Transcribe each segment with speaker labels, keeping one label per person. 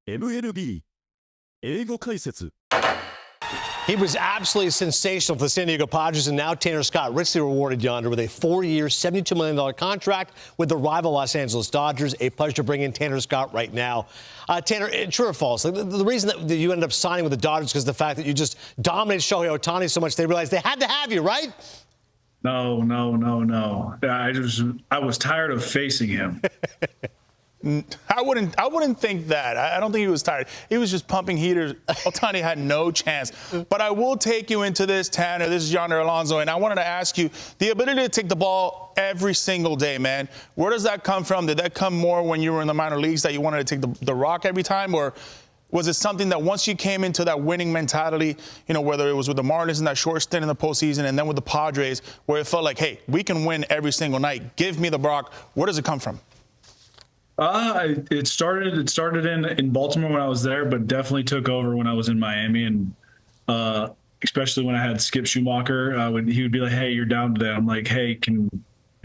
Speaker 1: MLB 英語解説
Speaker 2: He was absolutely sensational for the San Diego Padres, and now Tanner Scott richly rewarded yonder with a 4-year, $72 million contract with the rival Los Angeles Dodgers. A pleasure to bring in Tanner Scott right now. Tanner, true or false? The reason that you ended up signing with the Dodgers because of the fact that you just dominated Shohei Ohtani so much they realized they had to have you, right?
Speaker 3: No. I was tired of facing him.
Speaker 4: I wouldn't think that. I don't think he was tired. He was just pumping heaters. Ohtani had no chance. But I will take you into this, Tanner. This is Yonder Alonso, and I wanted to ask you the ability to take the ball every single day, man. Where does that come from? Did that come more when you were in the minor leagues that you wanted to take the rock every time, or was it something that once you came into that winning mentality, you know, whether it was with the Marlins in that short stint in the postseason and then with the Padres, where it felt like, hey, we can win every single night. Give me the rock. Where does it come from?
Speaker 3: It started in Baltimore when I was there, but definitely took over when I was in Miami, and especially when I had Skip Schumacher. He would be like, "Hey, you're down today." I'm like, "Hey, can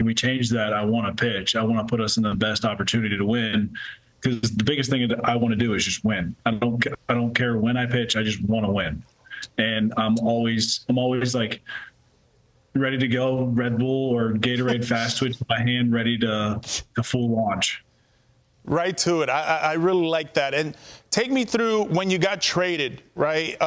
Speaker 3: we change that? I want to pitch. I want to put us in the best opportunity to win." Because the biggest thing that I want to do is just win. I don't care when I pitch. I just want to win, and I'm always like ready to go. Red Bull or Gatorade fast twitch in my hand, ready to full launch.
Speaker 4: Right to it. I really like that. And take me through when you got traded, right,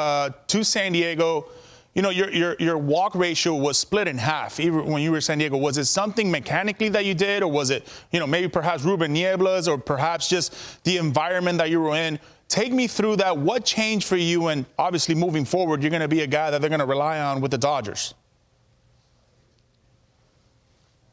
Speaker 4: to San Diego. You know, your walk ratio was split in half even when you were in San Diego. Was it something mechanically that you did, or was it, you know, maybe perhaps Ruben Nieblas, or perhaps just the environment that you were in? Take me through that. What changed for you? And obviously moving forward, you're going to be a guy that they're going to rely on with the Dodgers.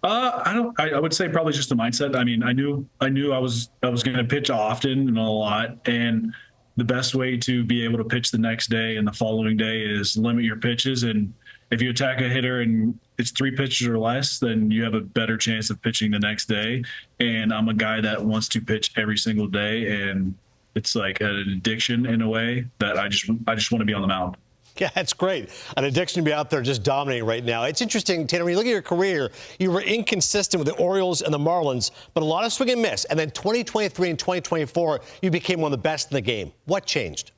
Speaker 3: I would say probably just the mindset. I mean, I knew I was going to pitch often and a lot, and the best way to be able to pitch the next day and the following day is limit your pitches. And if you attack a hitter and it's 3 pitches or less, then you have a better chance of pitching the next day. And I'm a guy that wants to pitch every single day, and it's like an addiction in a way that I just want to be on the mound.
Speaker 2: Yeah, that's great. An addiction to be out there just dominating right now. It's interesting, Tanner, when you look at your career, you were inconsistent with the Orioles and the Marlins, but a lot of swing and miss. And then 2023 and 2024, you became one of the best in the game. What changed?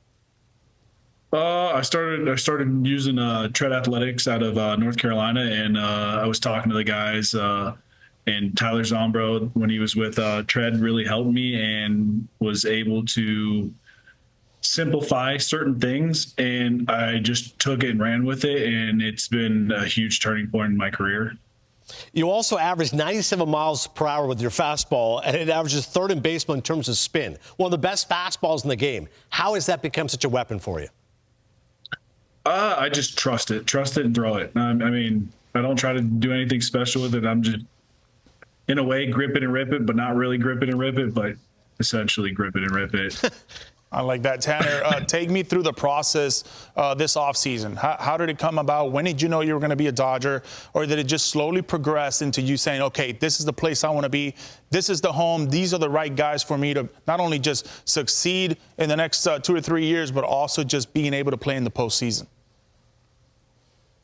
Speaker 3: I started using Tread Athletics out of North Carolina, and I was talking to the guys, and Tyler Zombro, when he was with Tread, really helped me and was able to simplify certain things, and I just took it and ran with it, and it's been a huge turning point in my career.
Speaker 2: You also averaged 97 miles per hour with your fastball, and it averages third in baseball in terms of spin. One of the best fastballs in the game. How has that become such a weapon for you?
Speaker 3: I just trust it and throw it. I mean, I don't try to do anything special with it. I'm just, in a way, grip it and rip it, but not really grip it and rip it, but essentially grip it and rip it.
Speaker 4: I like that, Tanner. Take me through the process this offseason. How did it come about? When did you know you were going to be a Dodger? Or did it just slowly progress into you saying, okay, this is the place I want to be. This is the home. These are the right guys for me to not only just succeed in the next 2 or 3 years, but also just being able to play in the postseason?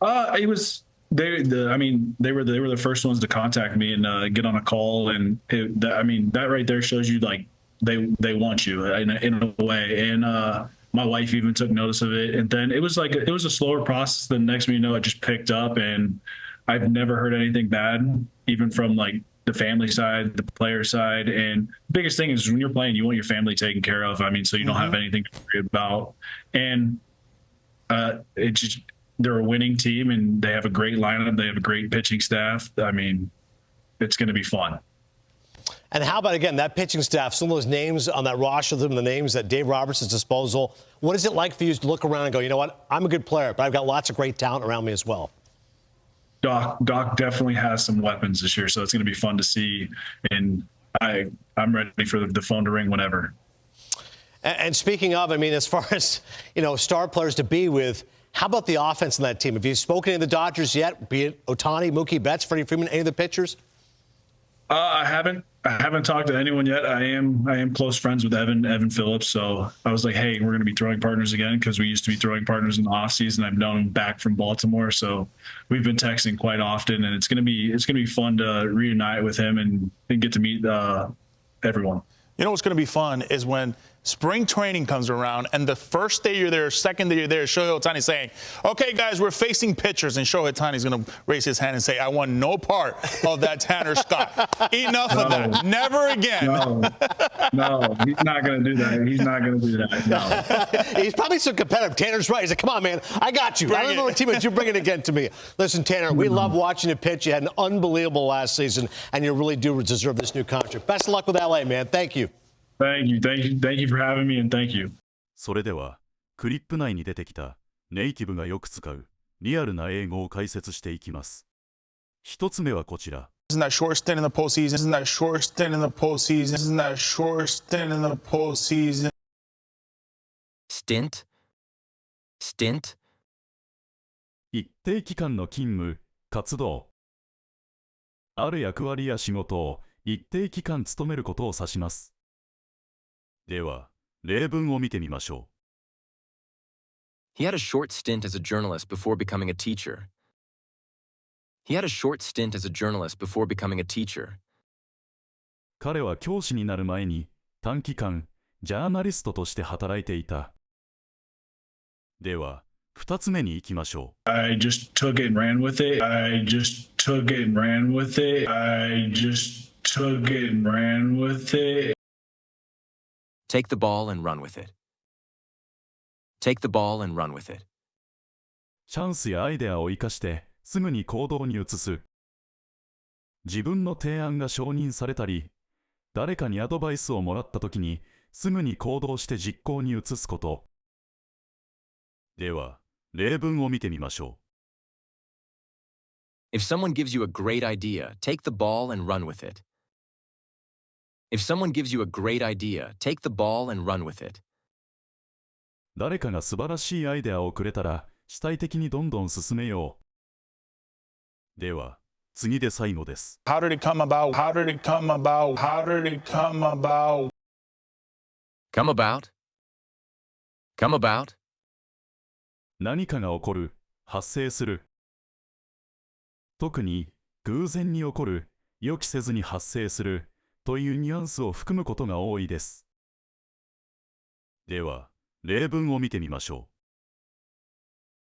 Speaker 3: It was they were the first ones to contact me and get on a call. And that right there shows you, like, they want you in a way. And my wife even took notice of it. And then it was a slower process. The next thing you know, it just picked up, and I've never heard anything bad, even from like the family side, the player side. And the biggest thing is when you're playing, you want your family taken care of. I mean, so you don't have anything to worry about. And they're a winning team, and they have a great lineup. They have a great pitching staff. I mean, it's going to be fun.
Speaker 2: And how about, again, that pitching staff, some of those names on that roster, the names at Dave Roberts' disposal. What is it like for you to look around and go, you know what, I'm a good player, but I've got lots of great talent around me as well?
Speaker 3: Doc definitely has some weapons this year, so it's going to be fun to see. And I'm ready for the phone to ring whenever.
Speaker 2: And speaking of, I mean, as far as, you know, star players to be with, how about the offense in that team? Have you spoken to the Dodgers yet, be it Ohtani, Mookie Betts, Freddie Freeman, any of the pitchers?
Speaker 3: I haven't talked to anyone yet. I am close friends with Evan Phillips, so I was like, hey, we're going to be throwing partners again, because we used to be throwing partners in the off season. I've known him back from Baltimore, so we've been texting quite often, and it's going to be fun to reunite with him and get to meet everyone.
Speaker 4: You know what's going to be fun is when spring training comes around, and the first day you're there, second day you're there, Shohei Ohtani saying, okay, guys, we're facing pitchers. And Shohei Ohtani's going to raise his hand and say, I want no part of that Tanner Scott. Enough of that. Never again.
Speaker 3: No, he's not going to do that. He's not going to do that. No.
Speaker 2: He's probably so competitive. Tanner's right. He's like, come on, man. I got you. I don't know what teammates. You bring it again to me. Listen, Tanner, we love watching you pitch. You had an unbelievable last season, and you really do deserve this new contract. Best of luck with LA, man. Thank you.
Speaker 3: Thank you for having me, and thank you.
Speaker 1: それでは、クリップ内に出てきたネイティブがよく使うリアルな英語を解説していきます。一つ目はこちら。
Speaker 4: Isn't that short stint in the postseason? Isn't that short stint in the postseason? Isn't that short stint in the postseason?
Speaker 5: Stint.
Speaker 1: 一定期間の勤務、活動。ある役割や仕事を一定期間務めることを指します。では、例文を見てみましょう。
Speaker 5: He had a short stint as a journalist before becoming a teacher. He had a short stint as a journalist before becoming a teacher.
Speaker 1: 彼は教師になる前に短期間、ジャーナリストとして働いていた。では、二つ目に行きましょう。
Speaker 3: I just took it and ran with it. I just took it and ran with it. I just took it and ran with it.
Speaker 5: Take the ball and run with it. Take the ball and run with it.
Speaker 1: チャンスやアイデアを生かしてすぐに行動に移す。自分の提案が承認されたり、誰かにアドバイスをもらったときにすぐに行動して実行に移すこと。では、例文を見てみましょ
Speaker 5: う。If someone gives you a great idea, take the ball and run with it. If someone gives you a great idea, take the ball and run with it.
Speaker 1: 誰かが素晴らしいアイデアをくれたら、主体的にどんどん進めよう。では、次で最後です。
Speaker 4: How did it come about? How did it come about? How did it come about?
Speaker 5: Come about? Come about?
Speaker 1: 何かが起こる、発生する。特に、偶然に起こる、予期せずに発生する。というニュアンスを含むことが多いです。では、例文を見てみましょ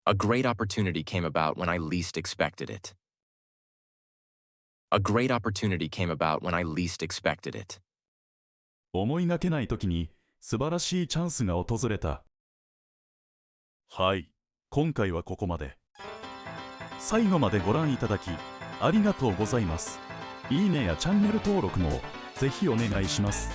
Speaker 5: う。A great opportunity came about when I least expected it. A great opportunity came about when I least expected it.
Speaker 1: 思いがけないときに素晴らしいチャンスが訪れた。はい、今回はここまで。最後までご覧いただき、ありがとうございます。いいねやチャンネル登録もぜひお願いします。